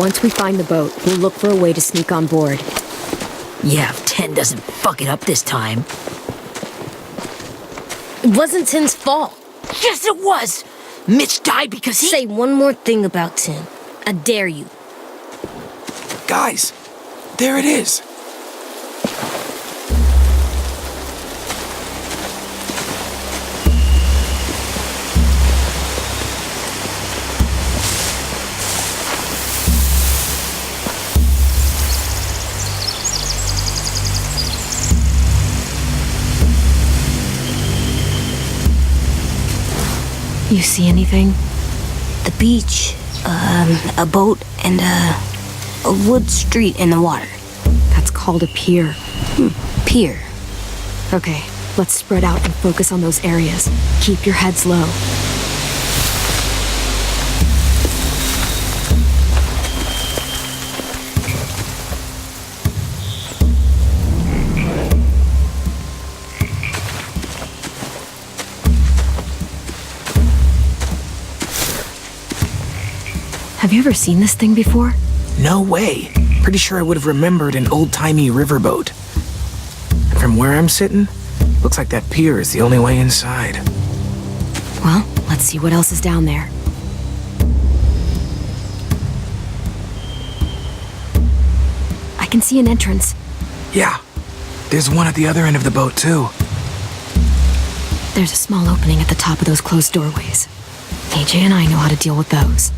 Once we find the boat, we'll look for a way to sneak on board. Yeah, if 10 doesn't fuck it up this time. It wasn't Tin's fault. Yes, it was! Mitch died because he... Say one more thing about Tin. I dare you. Guys, there it is. You see anything? The beach, a boat, and a wood street in the water. That's called a pier. Pier. Okay, let's spread out and focus on those areas. Keep your heads low. Have you ever seen this thing before? No way. Pretty sure I would have remembered an old-timey riverboat. And from where I'm sitting, looks like that pier is the only way inside. Well, let's see what else is down there. I can see an entrance. Yeah, there's one at the other end of the boat, too. There's a small opening at the top of those closed doorways. AJ and I know how to deal with those.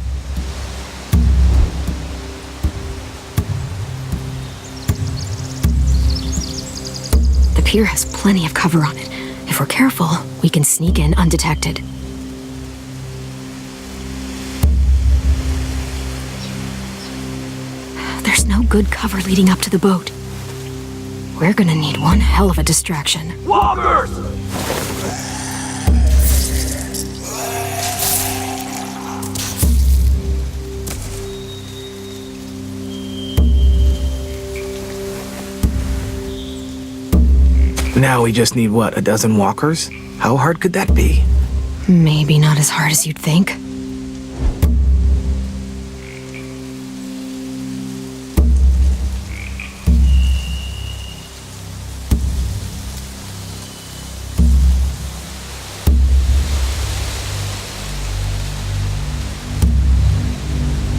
The pier has plenty of cover on it. If we're careful, we can sneak in undetected. There's no good cover leading up to the boat. We're gonna need one hell of a distraction. Loggers! Now we just need, what, a dozen walkers? How hard could that be? Maybe not as hard as you'd think.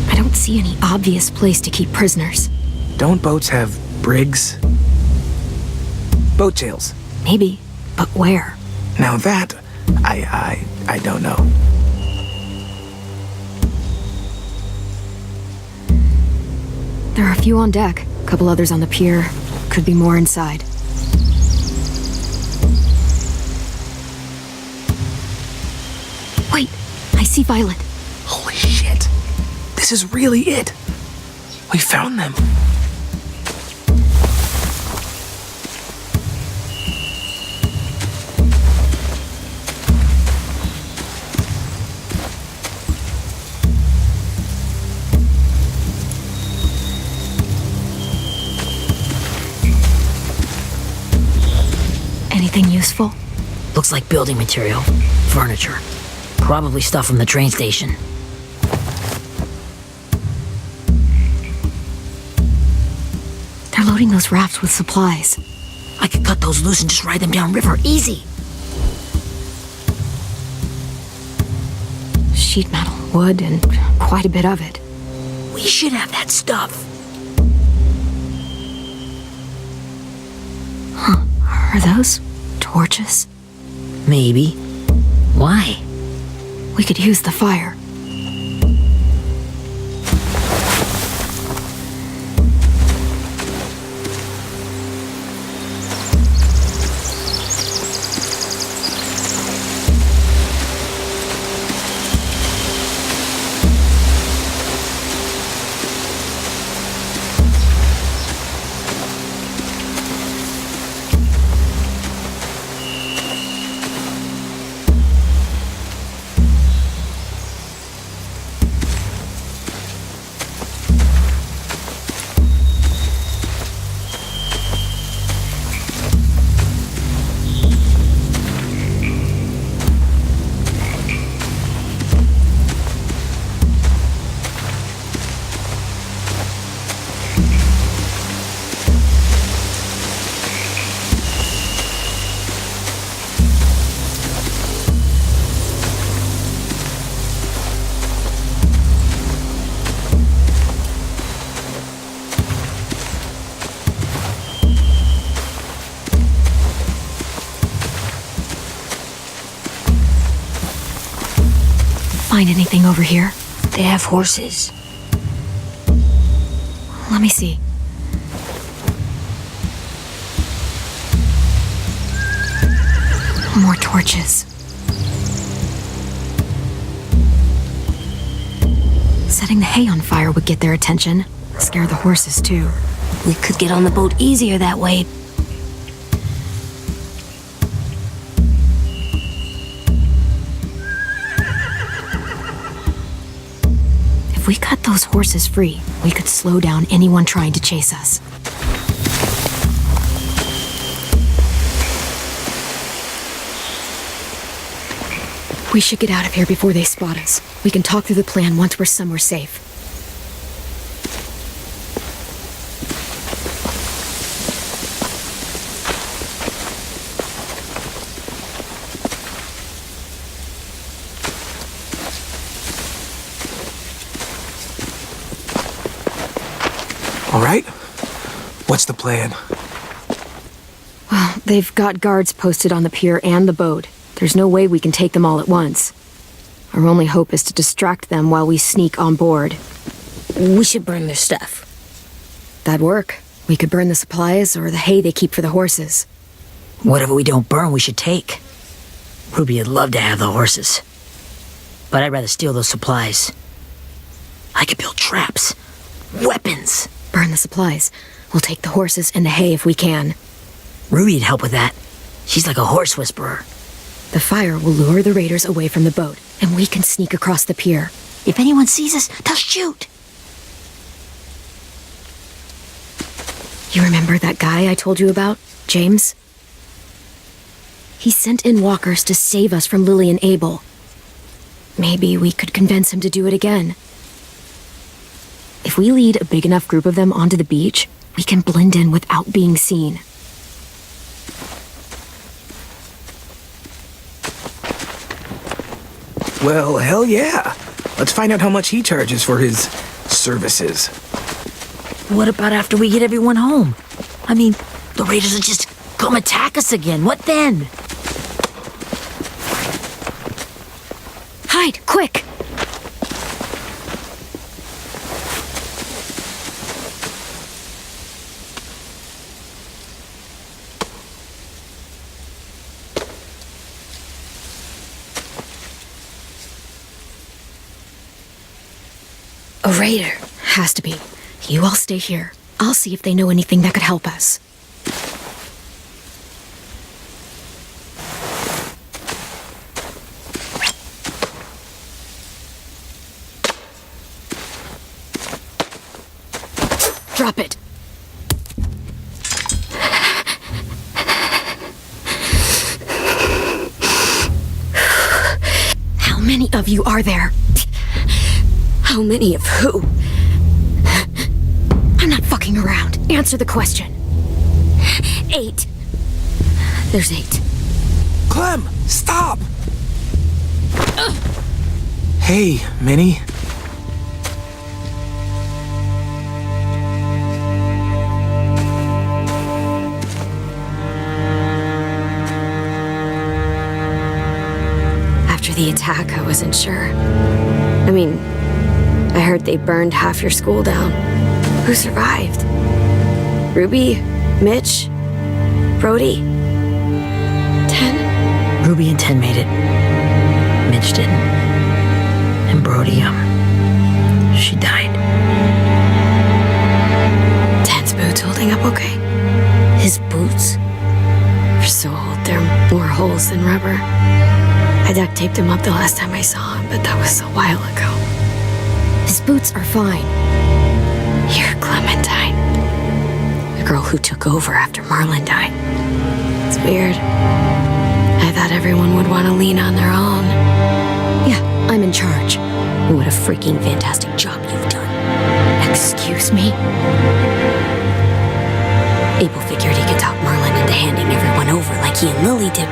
I don't see any obvious place to keep prisoners. Don't boats have brigs? Boat jails. Maybe, but where? Now that, I don't know. There are a few on deck, a couple others on the pier. Could be more inside. Wait, I see Violet. Holy shit. This is really it. We found them. Anything useful? Looks like building material. Furniture. Probably stuff from the train station. They're loading those rafts with supplies. I could cut those loose and just ride them downriver. Easy. Sheet metal, wood, and quite a bit of it. We should have that stuff. Huh. Are those torches? Maybe. Why? We could use the fire. find anything over here. They have horses. Let me see. More torches. Setting the hay on fire would get their attention. Scare the horses, too. We could get on the boat easier that way. If we cut those horses free, we could slow down anyone trying to chase us. We should get out of here before they spot us. We can talk through the plan once we're somewhere safe. All right. What's the plan? Well, they've got guards posted on the pier and the boat. There's no way we can take them all at once. Our only hope is to distract them while we sneak on board. We should burn their stuff. That'd work. We could burn the supplies or the hay they keep for the horses. Whatever we don't burn, we should take. Ruby would love to have the horses. But I'd rather steal those supplies. I could build traps. Weapons. Burn the supplies. We'll take the horses and the hay if we can. Ruby'd help with that. She's like a horse whisperer. The fire will lure the raiders away from the boat, and we can sneak across the pier. If anyone sees us, they'll shoot. You remember that guy I told you about, James? He sent in walkers to save us from Lily and Abel. Maybe we could convince him to do it again. If we lead a big enough group of them onto the beach, we can blend in without being seen. Well, hell yeah. Let's find out how much he charges for his services. What about after we get everyone home? I mean, the raiders will just come attack us again. What then? Hide, quick! A raider. Has to be. You all stay here. I'll see if they know anything that could help us. Drop it. How many of you are there? How many of who? I'm not fucking around. Answer the question. 8. There's 8. Clem, stop! Hey, Minnie. After the attack, I wasn't sure. I mean, I heard they burned half your school down. Who survived? Ruby? Mitch? Brody? 10? Ruby and 10 made it. Mitch didn't. And Brody, she died. 10's boots holding up okay? His boots? They're so old, they're more holes than rubber. I duct taped him up the last time I saw him, but that was a while ago. His boots are fine. You're Clementine. The girl who took over after Marlon died. It's weird. I thought everyone would want to lean on their own. Yeah, I'm in charge. What a freaking fantastic job you've done. Excuse me? Abel figured he could talk Marlon into handing everyone over like he and Lily did,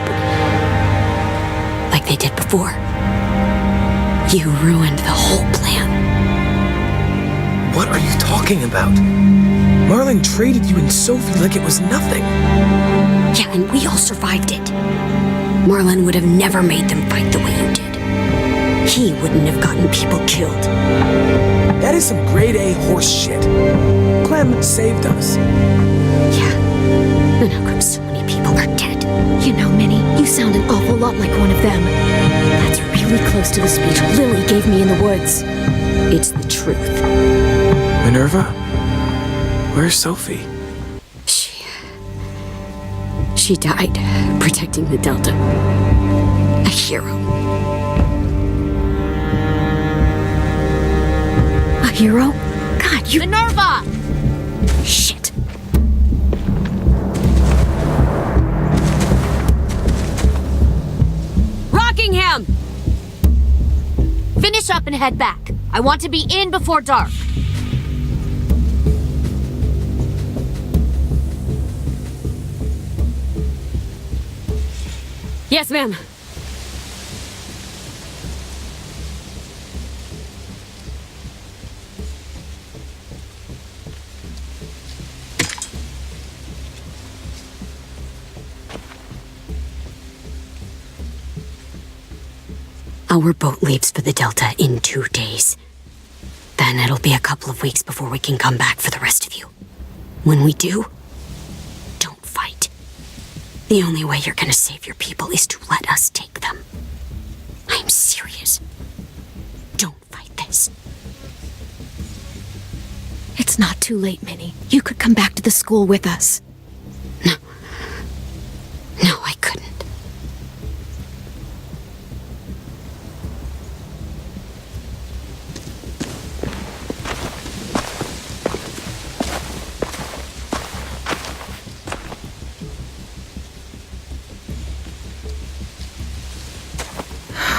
like they did before. You ruined the whole plan. What are you talking about? Marlon traded you and Sophie like it was nothing. Yeah, and we all survived it. Marlon would have never made them fight the way you did. he wouldn't have gotten people killed. That is some grade A horse shit. Clem saved us. Yeah. And how come so many people are dead? You know, Minnie, you sound an awful lot like one of them. That's really close to the speech Lily gave me in the woods. It's the truth. Minerva? Where's Sophie? She died protecting the Delta. A hero. A hero? God, you... Minerva! Shit. Rockingham! Finish up and head back. I want to be in before dark. Yes, ma'am. Our boat leaves for the Delta in 2 days. Then it'll be a couple of weeks before we can come back for the rest of you. When we do, don't fight. The only way you're gonna save your people is to let us take them. I'm serious. Don't fight this. It's not too late, Minnie. You could come back to the school with us. No, I couldn't.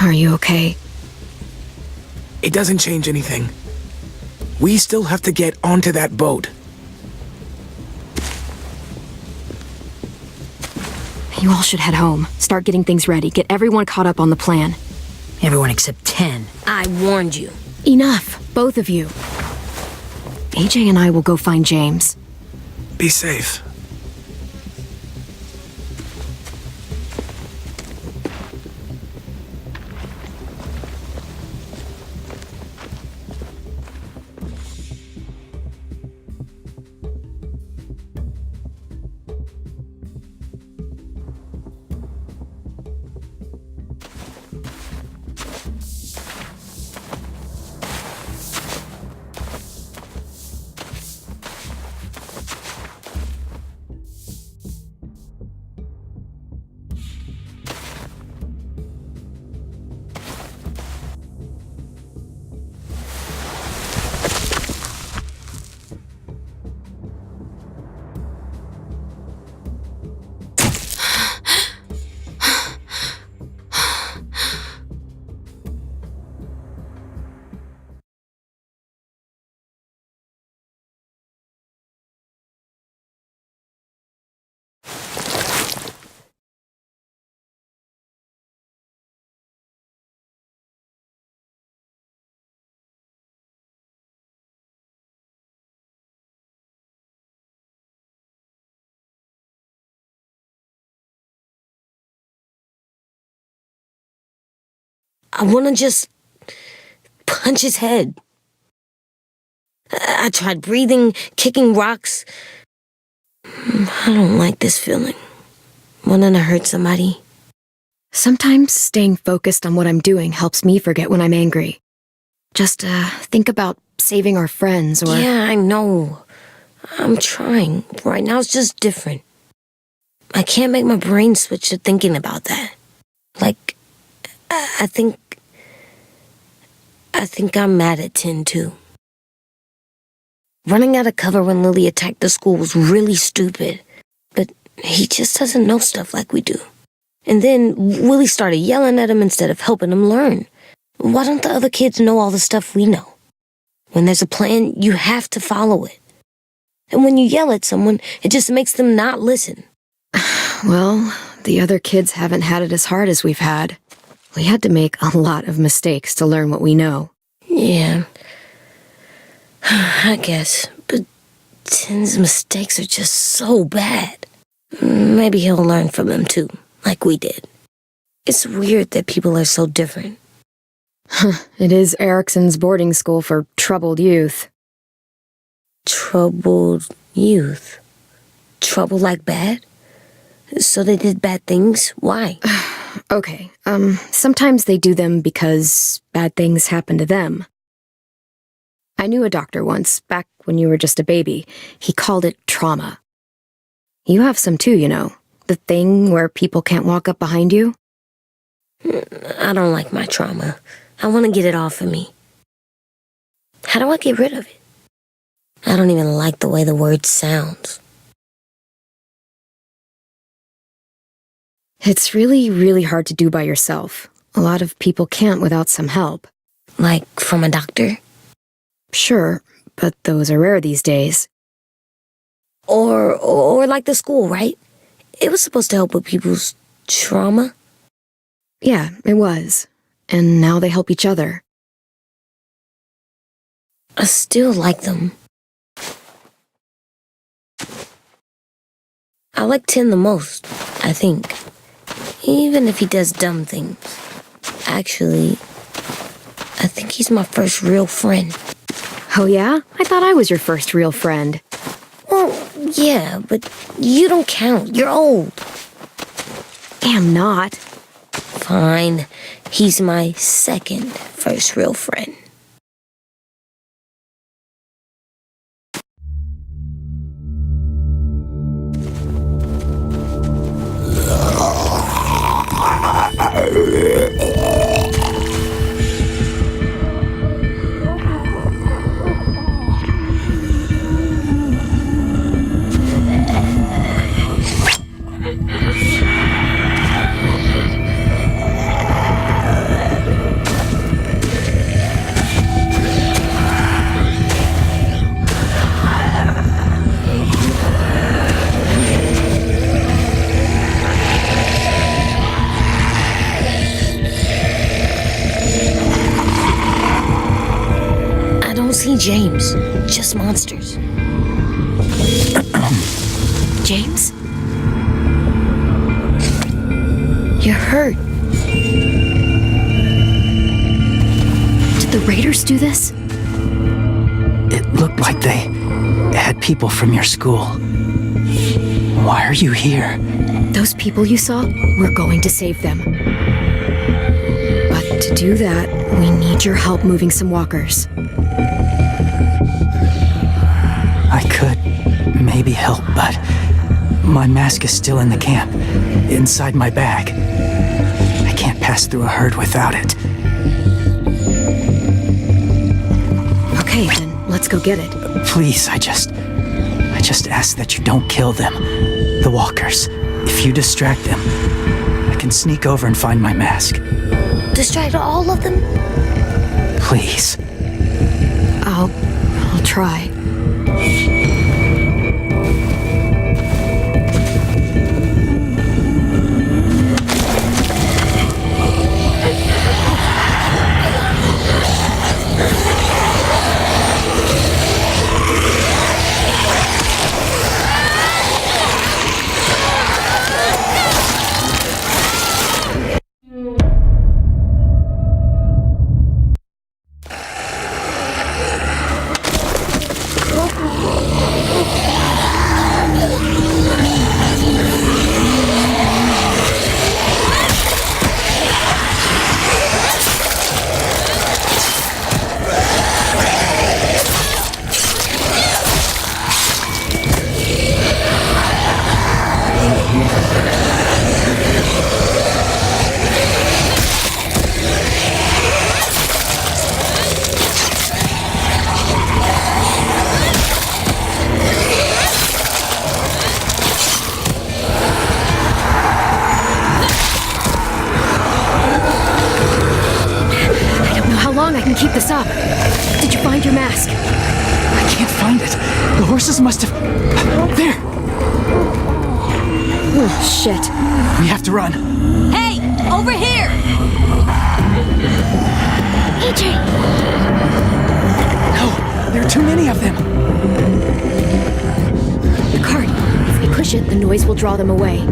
Are you okay? It doesn't change anything. We still have to get onto that boat. You all should head home. Start getting things ready. Get everyone caught up on the plan. Everyone except 10. I warned you. Enough, both of you. AJ and I will go find James. Be safe. I want to just punch his head. I tried breathing, kicking rocks. I don't like this feeling. Wanting to hurt somebody. Sometimes staying focused on what I'm doing helps me forget when I'm angry. Just think about saving our friends or... Yeah, I know. I'm trying. Right now it's just different. I can't make my brain switch to thinking about that. Like, I think I'm mad at 10 too. Running out of cover when Lily attacked the school was really stupid. But he just doesn't know stuff like we do. And then Willie started yelling at him instead of helping him learn. Why don't the other kids know all the stuff we know? When there's a plan, you have to follow it. And when you yell at someone, it just makes them not listen. Well, the other kids haven't had it as hard as we've had. We had to make a lot of mistakes to learn what we know. Yeah. I guess. But Tim's mistakes are just so bad. Maybe he'll learn from them too, like we did. It's weird that people are so different. It is Erickson's boarding school for troubled youth. Troubled youth? Trouble like bad? So they did bad things? Why? Okay, sometimes they do them because bad things happen to them. I knew a doctor once, back when you were just a baby. He called it trauma. You have some too, you know. The thing where people can't walk up behind you. I don't like my trauma. I want to get it off of me. How do I get rid of it? I don't even like the way the word sounds. It's really, really hard to do by yourself. A lot of people can't without some help. Like from a doctor? Sure, but those are rare these days. Or like the school, right? It was supposed to help with people's trauma. Yeah, it was. And now they help each other. I still like them. I like Tim the most, I think. Even if he does dumb things. Actually, I think he's my first real friend. Oh yeah? I thought I was your first real friend. Well, yeah, but you don't count. You're old. Am not. Fine. He's my second first real friend. See James, just monsters. James? You're hurt. Did the Raiders do this? It looked like they had people from your school. Why are you here? Those people you saw, we're going to save them. But to do that, we need your help moving some walkers. I could maybe help, but my mask is still in the camp, inside my bag. I can't pass through a herd without it. Okay, then let's go get it. Please, I just ask that you don't kill them, the walkers. If you distract them, I can sneak over and find my mask. Distract all of them? Please. I'll try. Keep this up. Did you find your mask? I can't find it. The horses must have... There! Oh, shit. We have to run. Hey, over here! AJ! No, there are too many of them. The cart. If we push it, the noise will draw them away.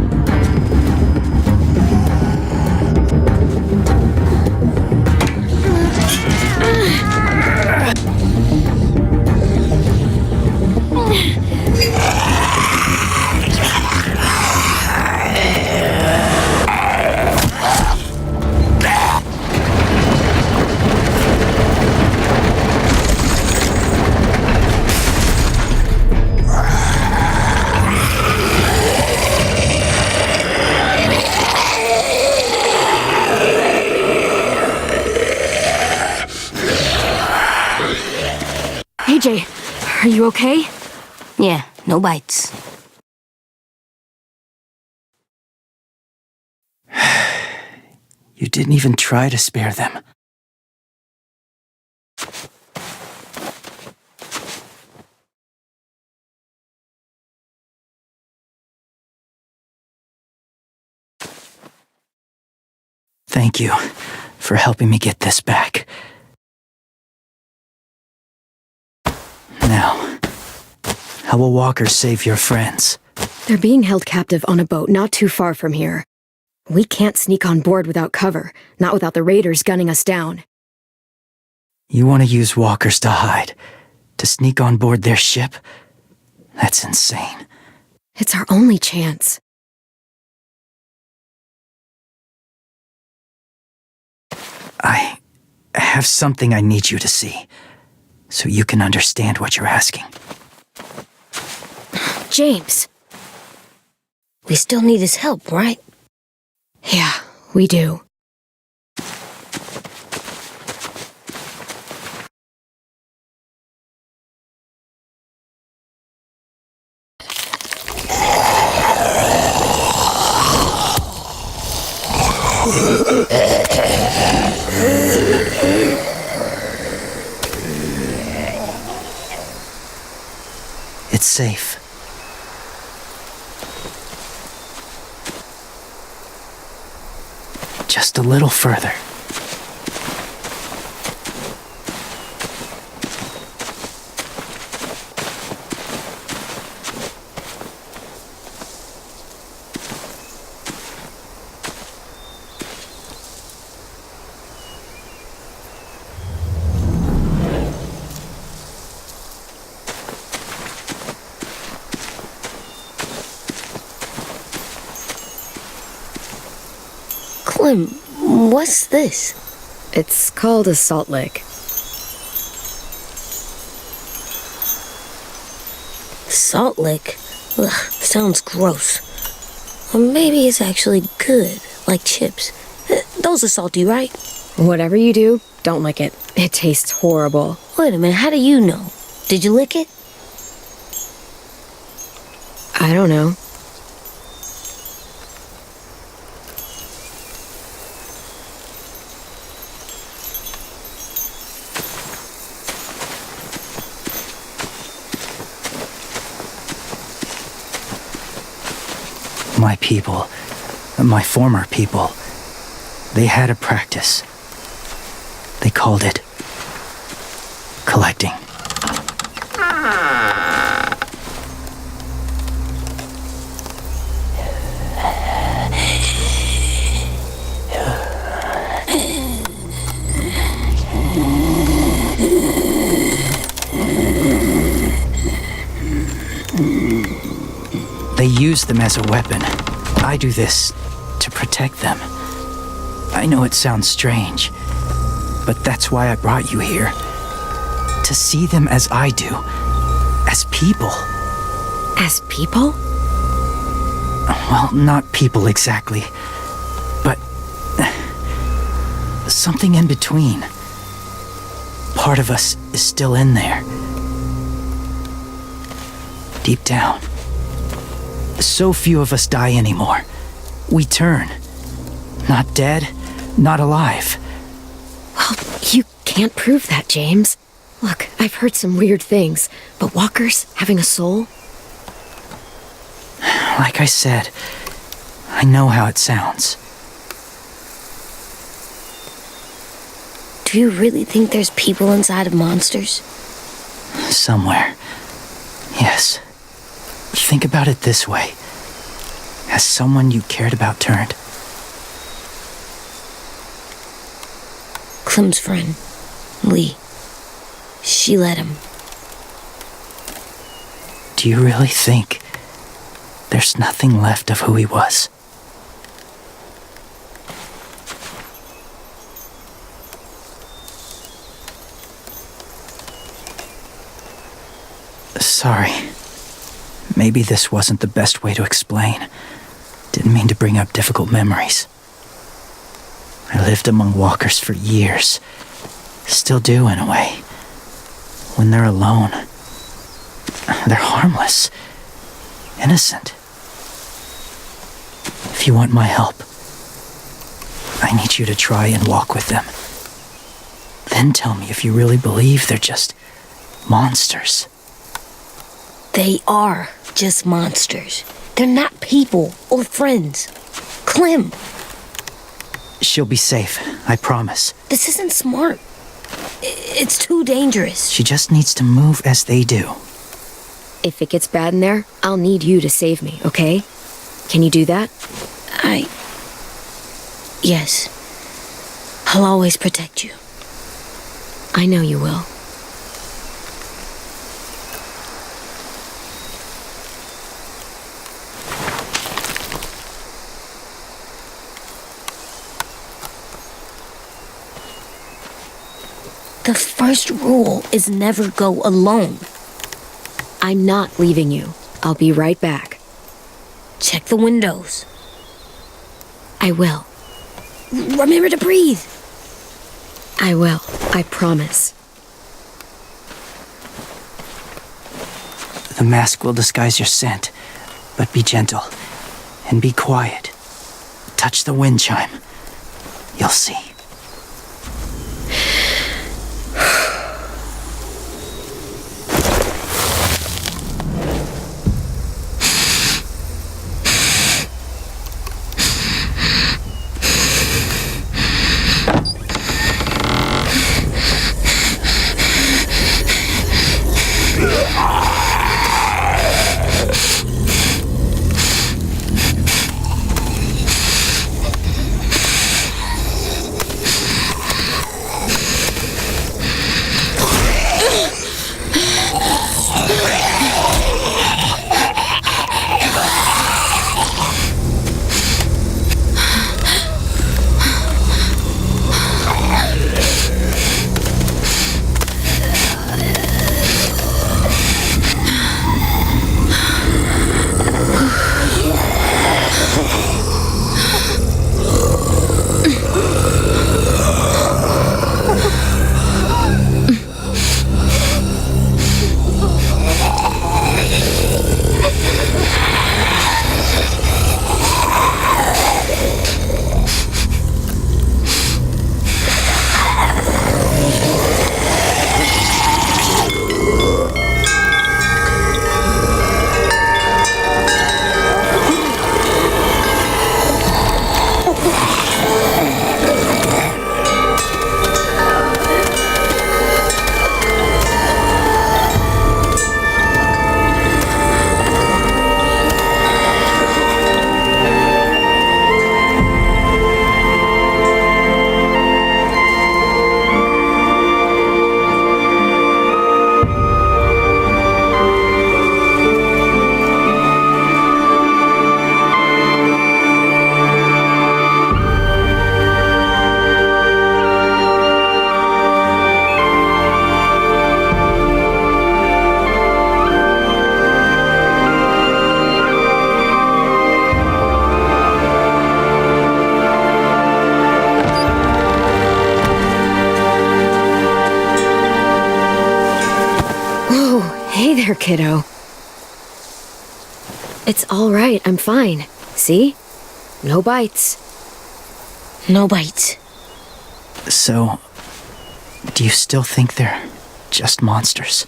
AJ, are you okay? Yeah, no bites. You didn't even try to spare them. Thank you for helping me get this back. Now, how will Walker save your friends? They're being held captive on a boat not too far from here. We can't sneak on board without cover, not without the raiders gunning us down. You want to use walkers to hide? To sneak on board their ship? That's insane. It's our only chance. I have something I need you to see, so you can understand what you're asking. James. We still need his help, right? Yeah, we do. It's safe. Just a little further. Clem, what's this? It's called a salt lick. Salt lick? Ugh, sounds gross. Or maybe it's actually good, like chips. Those are salty, right? Whatever you do, don't lick it. It tastes horrible. Wait a minute, how do you know? Did you lick it? I don't know. My people, my former people, they had a practice. They called it collecting. They use them as a weapon. I do this to protect them. I know it sounds strange, but that's why I brought you here. To see them as I do. As people. As people? Well, not people exactly, but something in between. Part of us is still in there. Deep down. So few of us die anymore. We turn. Not dead, not alive. Well, you can't prove that, James. Look, I've heard some weird things, but walkers having a soul? Like I said, I know how it sounds. Do you really think there's people inside of monsters? Somewhere. Yes. Think about it this way. Has someone you cared about turned? Clem's friend, Lee. She let him. Do you really think there's nothing left of who he was? Sorry. Maybe this wasn't the best way to explain. Didn't mean to bring up difficult memories. I lived among walkers for years. Still do, in a way. when they're alone. They're harmless, innocent. If you want my help, I need you to try and walk with them. Then tell me if you really believe they're just monsters. They are just monsters. They're not people or friends. Clem, She'll be safe, I promise. this isn't smart. It's too dangerous. She just needs to move as they do. If it gets bad in there, I'll need you to save me, okay? Can you do that? Yes. I'll always protect you. I know you will. The first rule is never go alone. I'm not leaving you. I'll be right back. Check the windows. I will. Remember to breathe. I will. I promise. The mask will disguise your scent, but be gentle and be quiet. Touch the wind chime. You'll see. Hey there, kiddo. It's all right. I'm fine. See? No bites. No bites. So, do you still think they're just monsters?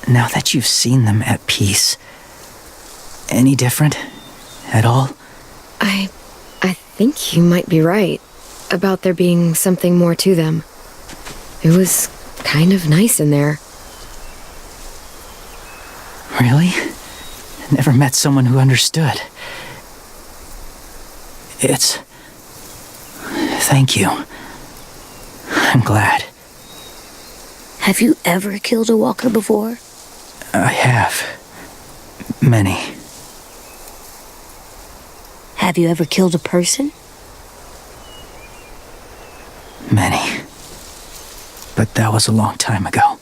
Now that you've seen them at peace, any different at all? I think you might be right about there being something more to them. It was kind of nice in there. Really? Never met someone who understood. Thank you. I'm glad. Have you ever killed a walker before? I have. Many. Have you ever killed a person? Many. But that was a long time ago.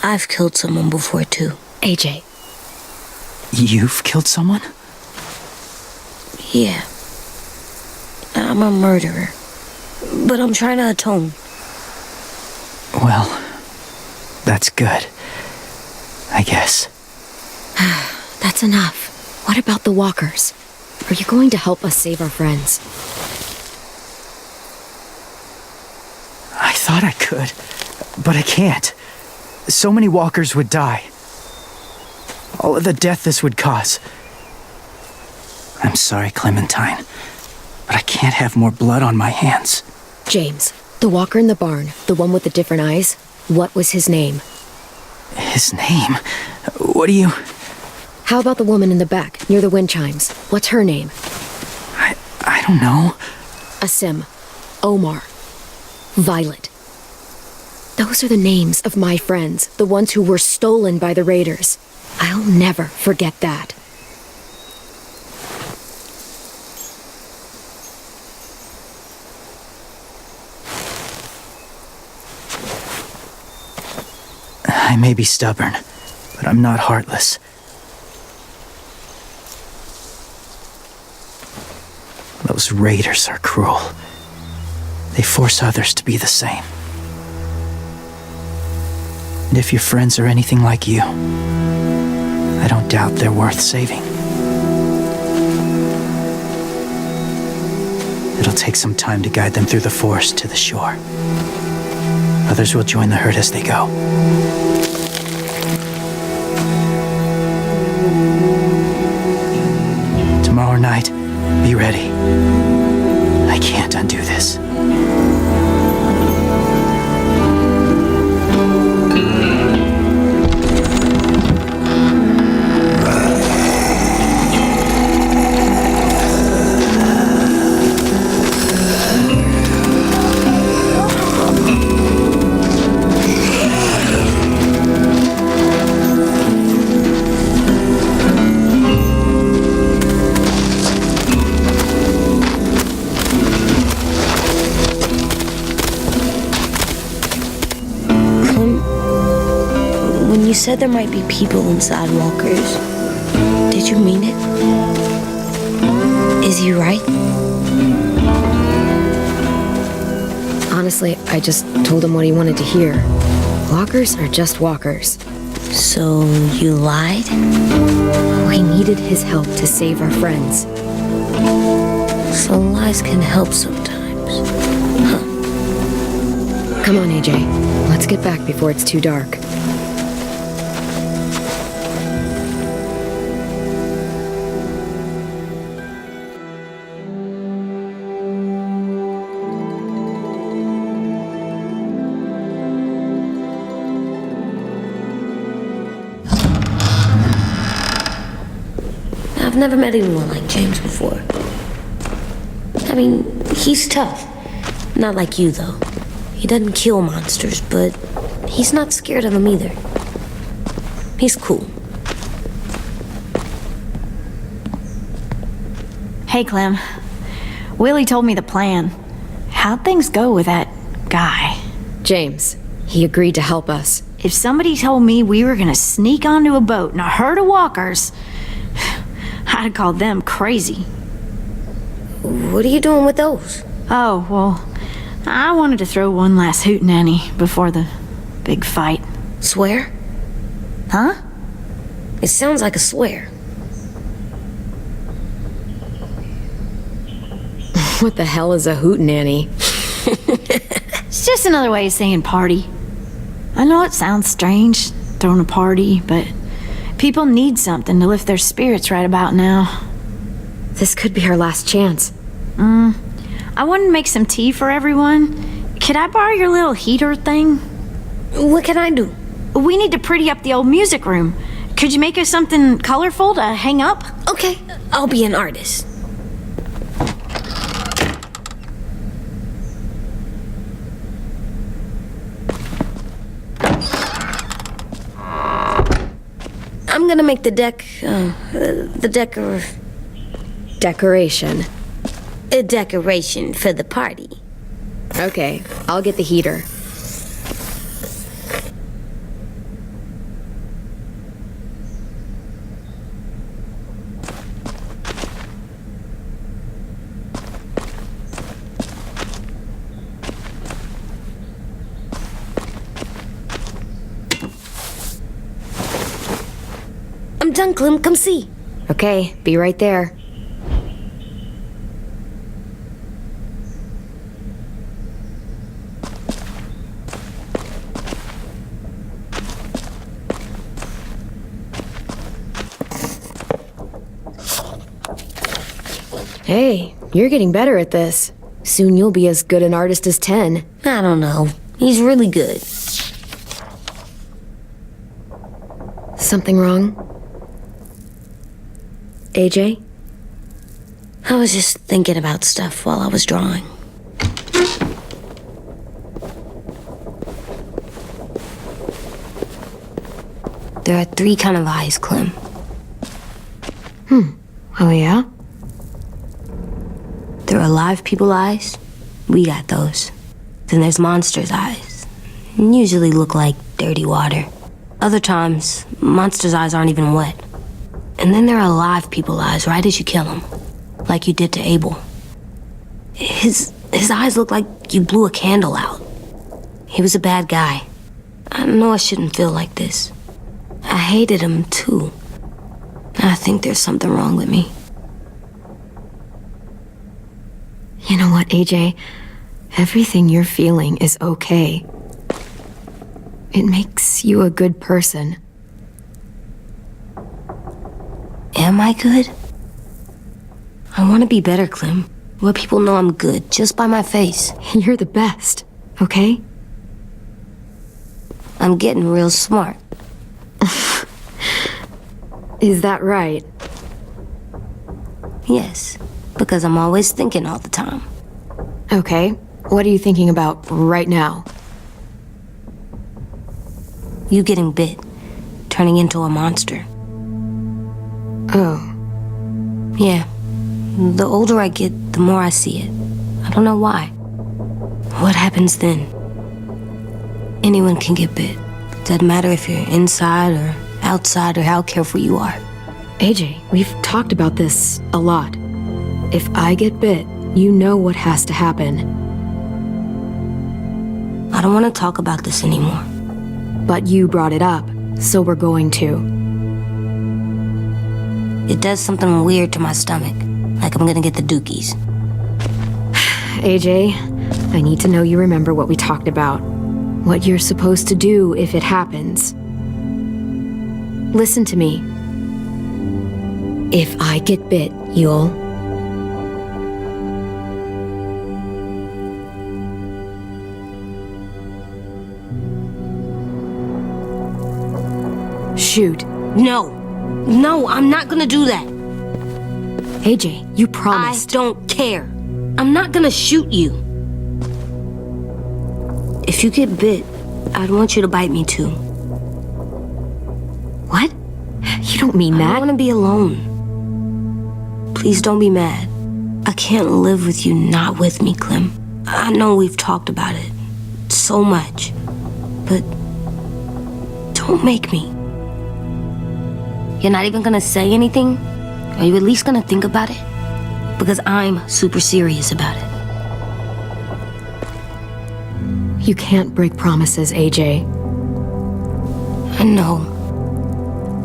I've killed someone before, too. AJ. You've killed someone? Yeah. I'm a murderer. But I'm trying to atone. Well, that's good. I guess. That's enough. What about the walkers? Are you going to help us save our friends? I thought I could, but I can't. So many walkers would die. All of the death this would cause. I'm sorry, Clementine, but I can't have more blood on my hands. James, the walker in the barn, the one with the different eyes, what was his name? His name? What do you... How about the woman in the back, near the wind chimes? What's her name? I don't know. Asim, Omar, Violet. Those are the names of my friends, the ones who were stolen by the raiders. I'll never forget that. I may be stubborn, but I'm not heartless. Those raiders are cruel. They force others to be the same. And if your friends are anything like you, I don't doubt they're worth saving. It'll take some time to guide them through the forest to the shore. Others will join the herd as they go. Tomorrow night, be ready. I can't undo this. When you said there might be people inside walkers, did you mean it? Is he right? Honestly, I just told him what he wanted to hear. Walkers are just walkers. So you lied? We needed his help to save our friends. So lies can help sometimes. Come on, AJ. Let's get back before it's too dark. I've never met anyone like James before. I mean, he's tough. Not like you, though. He doesn't kill monsters, but he's not scared of them either. He's cool. Hey, Clem. Willie told me the plan. How'd things go with that guy? James, he agreed to help us. If somebody told me we were gonna sneak onto a boat in a herd of walkers, I'd call them crazy. What are you doing with those? Oh, well, I wanted to throw one last hootenanny before the big fight. Swear? Huh? It sounds like a swear. What the hell is a hootenanny? It's just another way of saying party. I know it sounds strange, throwing a party, but people need something to lift their spirits right about now. This could be our last chance. I wanted to make some tea for everyone. Could I borrow your little heater thing? What can I do? We need to pretty up the old music room. Could you make us something colorful to hang up? Okay, I'll be an artist. I'm gonna make the Decoration. a decoration for the party. Okay, I'll get the heater. done, Clem. Come see. Okay, be right there. Hey, you're getting better at this. Soon you'll be as good an artist as 10. I don't know. He's really good. Something wrong? AJ? I was just thinking about stuff while I was drawing. There are 3 kind of eyes, Clem. Oh, yeah? There are alive people eyes. We got those. Then there's monsters' eyes. Usually look like dirty water. Other times, monsters' eyes aren't even wet. And then there are alive people eyes right as you kill him. Like you did to Abel. His eyes look like you blew a candle out. He was a bad guy. I know I shouldn't feel like this. I hated him too. I think there's something wrong with me. You know what, AJ? Everything you're feeling is okay. It makes you a good person. Am I good? I want to be better, Clem. Let people know I'm good just by my face. You're the best, okay? I'm getting real smart. Is that right? Yes, because I'm always thinking all the time. Okay, what are you thinking about right now? You getting bit, turning into a monster. Oh, Yeah, the older I get, the more I see it. I don't know why. What happens then? Anyone can get bit. Doesn't matter if you're inside or outside or how careful you are. AJ, we've talked about this a lot. If I get bit, you know what has to happen. I don't want to talk about this anymore. But you brought it up, so we're going to. It does something weird to my stomach, like I'm gonna get the dookies. AJ, I need to know you remember what we talked about. What you're supposed to do if it happens. Listen to me. If I get bit, you'll... Shoot. No, I'm not gonna do that. AJ, you promised. I don't care. I'm not gonna shoot you. If you get bit, I'd want you to bite me too. What? You don't mean I that. want to be alone. Please don't be mad. I can't live with you not with me, Clem. I know we've talked about it so much, but don't make me. You're not even gonna say anything? Are you at least gonna think about it? Because I'm super serious about it. You can't break promises, AJ. I know.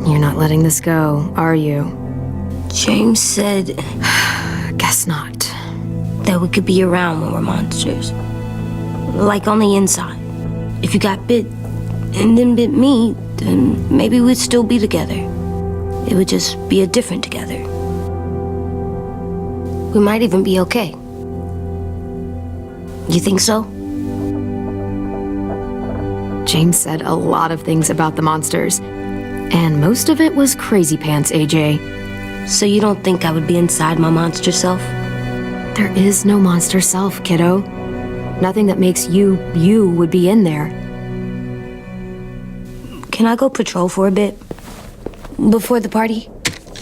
You're not letting this go, are you? James said Guess not. that we could be around when we're monsters. Like on the inside. If you got bit and then bit me, then maybe we'd still be together. It would just be a different together. We might even be okay. You think so? James said a lot of things about the monsters, and most of it was crazy pants, AJ. So you don't think I would be inside my monster self? There is no monster self, kiddo. Nothing that makes you would be in there. Can I go patrol for a bit? Before the party?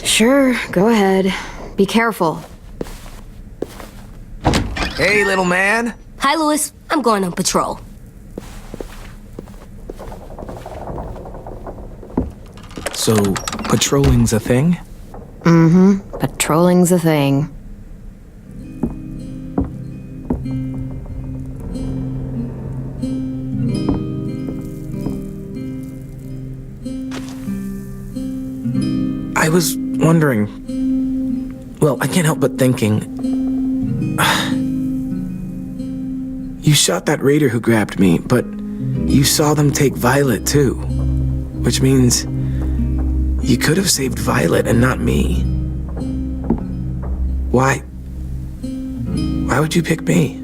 Sure, go ahead. Be careful. Hey, little man. Hi, Louis. I'm going on patrol. So, patrolling's a thing? Patrolling's a thing. wondering... Well, I can't help but thinking... You shot that raider who grabbed me, but you saw them take Violet too. Which means you could have saved Violet and not me. Why? Why would you pick me?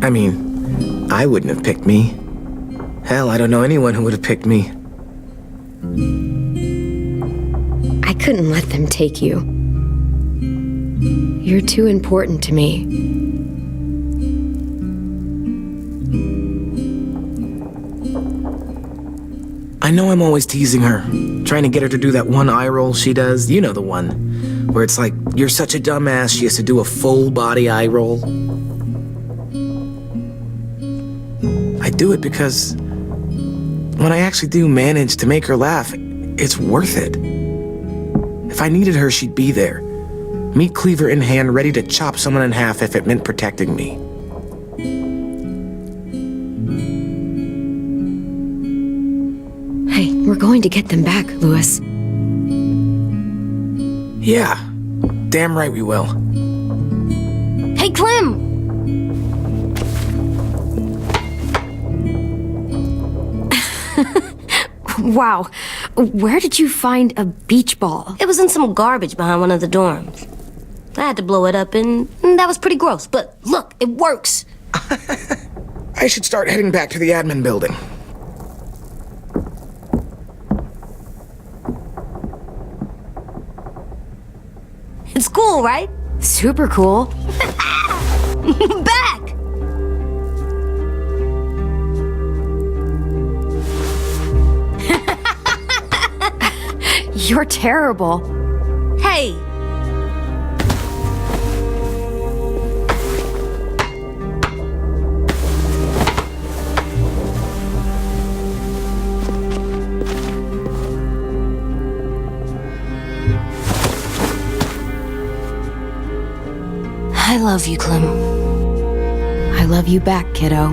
I mean, I wouldn't have picked me. Hell, I don't know anyone who would have picked me. I couldn't let them take you. You're too important to me. I know I'm always teasing her, trying to get her to do that one eye roll she does. You know the one, where it's like, you're such a dumbass, she has to do a full body eye roll. I do it because when I actually do manage to make her laugh, it's worth it. If I needed her, she'd be there. Meat cleaver in hand, ready to chop someone in half if it meant protecting me. Hey, we're going to get them back, Louis. Yeah, damn right we will. Hey, Clem! Wow, where did you find a beach ball? It was in some garbage behind one of the dorms. I had to blow it up, and that was pretty gross. But look, it works. I should start heading back to the admin building. It's cool, right? Super cool. Back! You're terrible. Hey! I love you, Clem. I love you back, kiddo.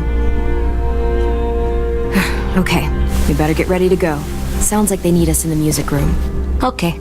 Okay, we better get ready to go. Sounds like they need us in the music room. Okay.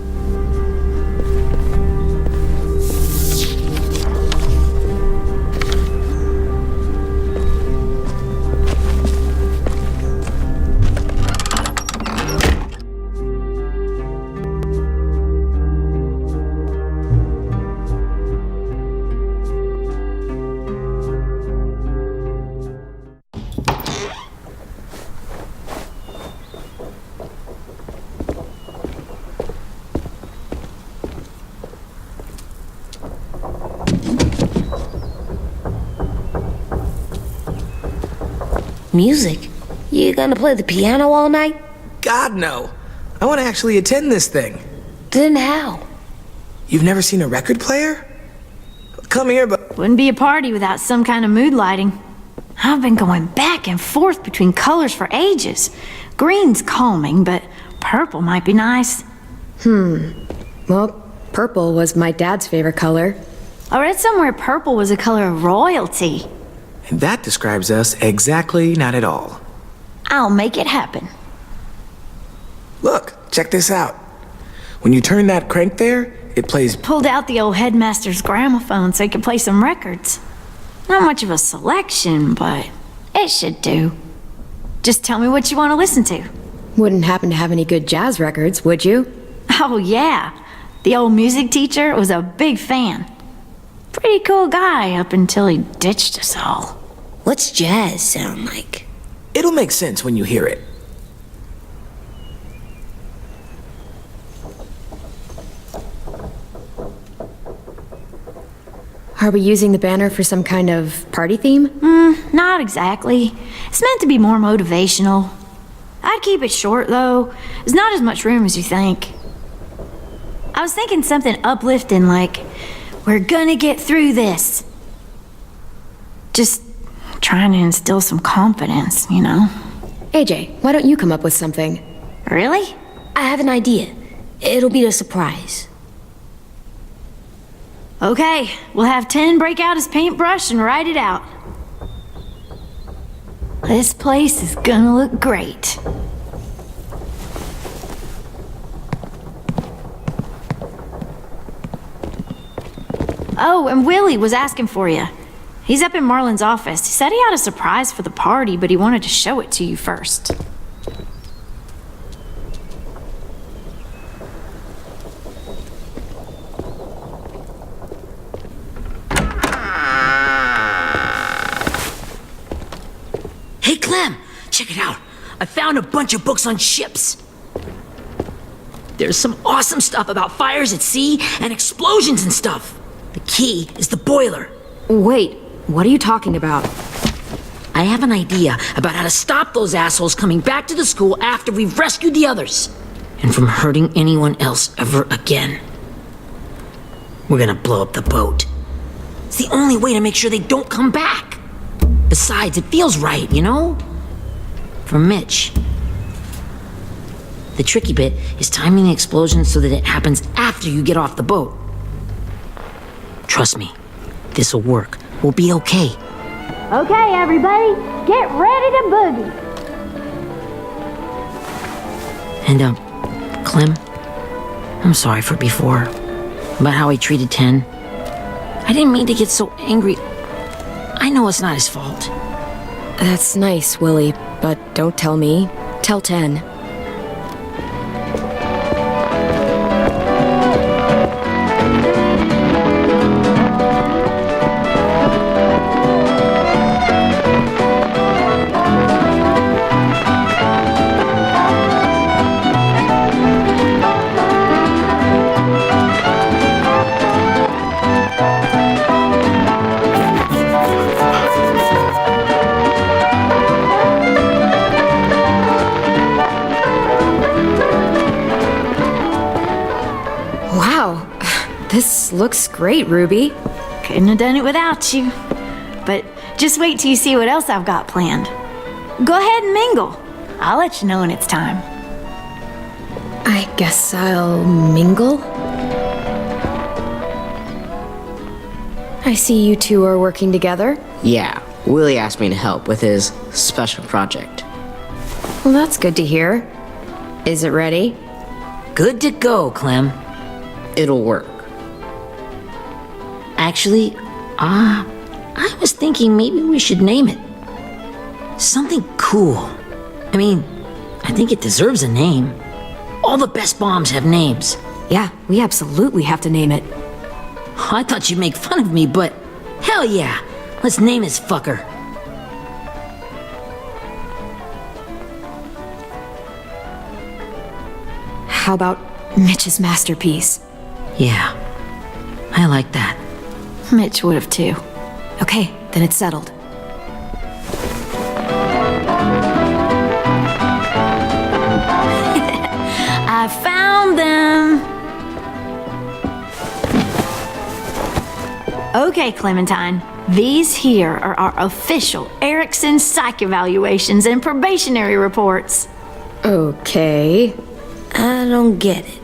Music? You gonna play the piano all night? God, no. I want to actually attend this thing. Then how? You've never seen a record player? Come here, but... Wouldn't be a party without some kind of mood lighting. I've been going back and forth between colors for ages. Green's calming, but purple might be nice. Well, purple was my dad's favorite color. I read somewhere purple was a color of royalty. And that describes us exactly not at all. I'll make it happen. Look, check this out. When you turn that crank there, it plays... Pulled out the old headmaster's gramophone so he could play some records. Not much of a selection, but it should do. Just tell me what you want to listen to. Wouldn't happen to have any good jazz records, would you? Oh yeah, the old music teacher was a big fan. Pretty cool guy up until he ditched us all. What's jazz sound like? It'll make sense when you hear it. Are we using the banner for some kind of party theme? Not exactly. It's meant to be more motivational. I'd keep it short, though. There's not as much room as you think. I was thinking something uplifting like, we're gonna get through this. Just trying to instill some confidence, you know? AJ, why don't you come up with something? Really? I have an idea. It'll be a surprise. Okay, we'll have 10 break out his paintbrush and write it out. This place is gonna look great. Oh, and Willie was asking for you. He's up in Marlon's office. He said he had a surprise for the party, but he wanted to show it to you first. Hey, Clem, check it out. I found a bunch of books on ships. There's some awesome stuff about fires at sea and explosions and stuff. The key is the boiler. Wait, what are you talking about? I have an idea about how to stop those assholes coming back to the school after we've rescued the others. And from hurting anyone else ever again. We're gonna blow up the boat. It's the only way to make sure they don't come back. Besides, it feels right, you know? For Mitch. The tricky bit is timing the explosion so that it happens after you get off the boat. Trust me, this'll work. We'll be okay. Okay, everybody, get ready to boogie. And, Clem, I'm sorry for before, about how he treated Ten. I didn't mean to get so angry. I know it's not his fault. That's nice, Willie, but don't tell me. Tell 10. Wow, this looks great, Ruby. Couldn't have done it without you. But just wait till you see what else I've got planned. Go ahead and mingle. I'll let you know when it's time. I guess I'll mingle? I see you two are working together. Yeah, Willie asked me to help with his special project. Well, that's good to hear. Is it ready? Good to go, Clem. It'll work. Actually, I was thinking maybe we should name it. Something cool. I mean, I think it deserves a name. All the best bombs have names. Yeah, we absolutely have to name it. I thought you'd make fun of me, but hell yeah. Let's name this fucker. How about Mitch's masterpiece? Yeah, I like that. Mitch would have too. Okay, then it's settled. I found them. Okay, Clementine. These here are our official Erickson psych evaluations and probationary reports. Okay. I don't get it.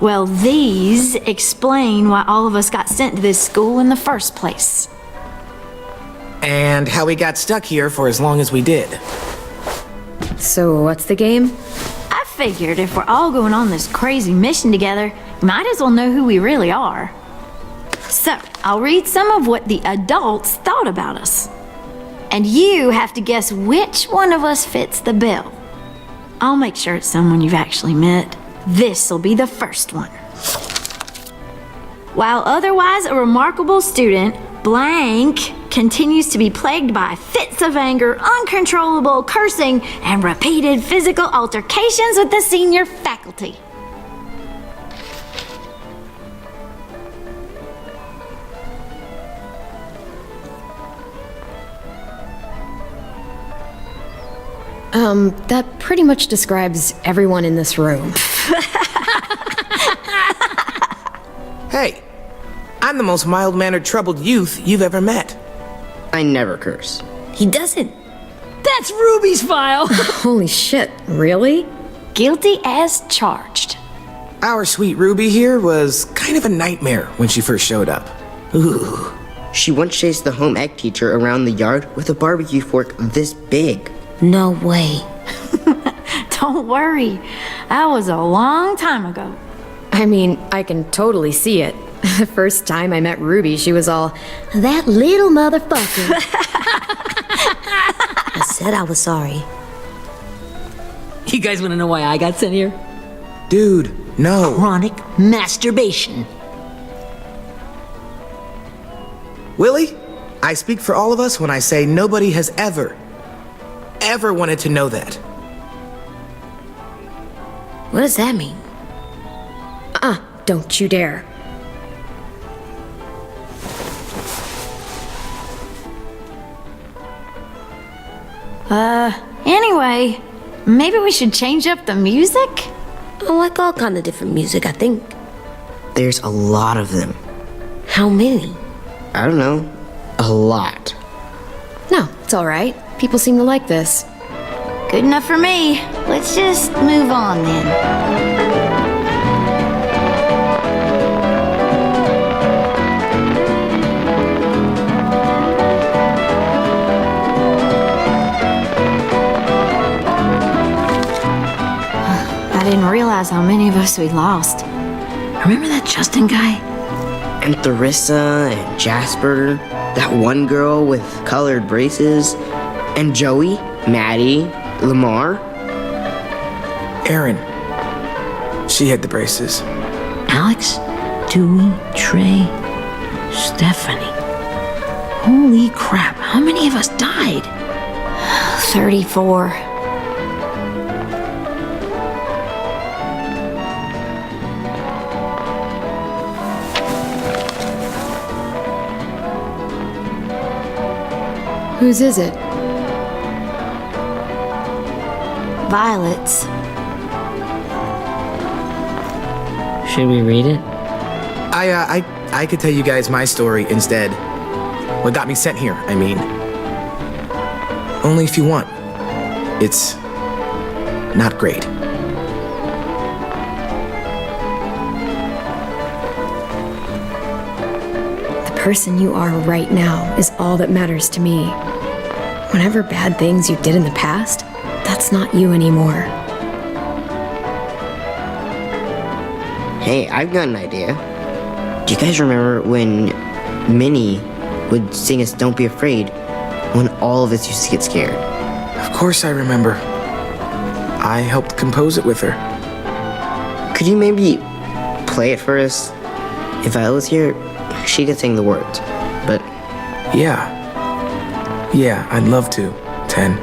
Well, these explain why all of us got sent to this school in the first place. And how we got stuck here for as long as we did. So what's the game? I figured if we're all going on this crazy mission together, we might as well know who we really are. So, I'll read some of what the adults thought about us. And you have to guess which one of us fits the bill. I'll make sure it's someone you've actually met. This'll be the first one. While otherwise a remarkable student, blank continues to be plagued by fits of anger, uncontrollable cursing, and repeated physical altercations with the senior faculty. That pretty much describes everyone in this room. Hey, I'm the most mild-mannered troubled youth you've ever met. I never curse. He doesn't. That's Ruby's file. Holy shit, really? Guilty as charged. Our sweet Ruby here was kind of a nightmare when she first showed up. Ooh. She once chased the home ec teacher around the yard with a barbecue fork this big. No way. Don't worry, that was a long time ago. I mean, I can totally see it. The first time I met Ruby, she was all, "That little motherfucker." I said I was sorry. You guys want to know why I got sent here? Dude, no. Chronic masturbation. Willie, I speak for all of us when I say nobody has ever wanted to know that. What does that mean? Don't you dare. Anyway, maybe we should change up the music? I like all kind of different music, I think. There's a lot of them. How many? I don't know. A lot. No, it's all right. People seem to like this. Good enough for me. Let's just move on then. I didn't realize how many of us we'd lost. Remember that Justin guy? And Theresa and Jasper, that one girl with colored braces, and Joey, Maddie, Lamar. Erin. She had the braces. Alex, Dewey, Trey, Stephanie. Holy crap, how many of us died? 34. Whose is it? Violet's. Should we read it? I could tell you guys my story instead. What got me sent here, I mean. Only if you want. It's not great. The person you are right now is all that matters to me. Whatever bad things you did in the past, that's not you anymore. Hey, I've got an idea. Do you guys remember when Minnie would sing us Don't Be Afraid when all of us used to get scared? Of course I remember. I helped compose it with her. Could you maybe play it for us? If Violet was here, she could sing the words. But Yeah, I'd love to, 10.